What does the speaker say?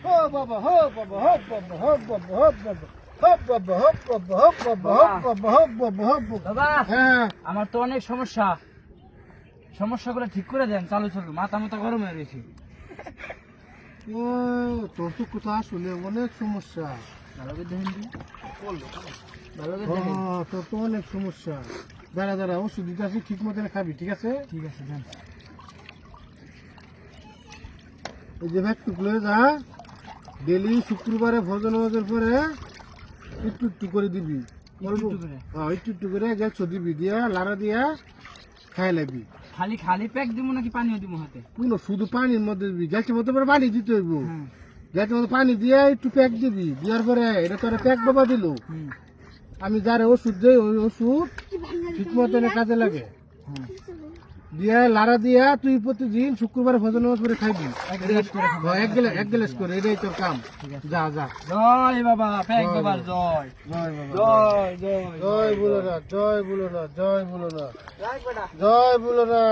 হো বাবা হো বাবা হো বাবা হো বাবা হো বাবা হো বাবা হো বাবা হো বাবা হো বাবা হো বাবা হো বাবা। বাবা হ্যাঁ আমার তো অনেক সমস্যা, সমস্যাগুলো ঠিক করে দেন, চালু চালু মাথা মাথা গরম হয়ে গেছে। ও তোর তো কোথাও আসলে অনেক সমস্যা। ভালো করে দেখেন দি। ভালো করে দেখেন। তোর তো অনেক সমস্যা। দাঁড়া দাঁড়া ওষুধ দিতে আসি, ঠিক মতন খাবি, ঠিক আছে? ঠিক আছে দেন। এই যে ব্যাগ টুকলে যা, ডেলি শুক্রবারে ভোজন নামাজের পরে একটু একটু করে দিবি, অল্প একটু করে? একটু একটু করে গ্যাস দিবি, দিয়া লাড়া দিয়া খাই লাগবি। খালি খালি প্যাক দিব নাকি পানিও দিব হাতে? কোনো শুধু পানির মধ্যে দিবি, গ্যাসের মধ্যে পরে পানি দিতে হইব। হ্যাঁ। গ্যাসের মধ্যে পানি দিয়ে একটু প্যাক দিবি, দেওয়ার পরে এটা তোর প্যাক বাবা দিল। হুম। আমি যারে ওষুধ দিই ওই ওষুধ ঠিক মতন কাজে লাগে। হ্যাঁ। দিয়া লাড়া দিয়া তুই প্রতিদিন শুক্রবার ভোজন নামাজ পরে খাইবি, এক গ্লাস করে খাবো। এক গ্লাস করে, এটাই তোর কাম। যা যা। জয় বাবা, প্যাক বাবার জয়। জয় বাবা, জয় জয় জয় বলো না, জয় বলো না, জয় বলো না, জয় বেটা। জয় বলো না।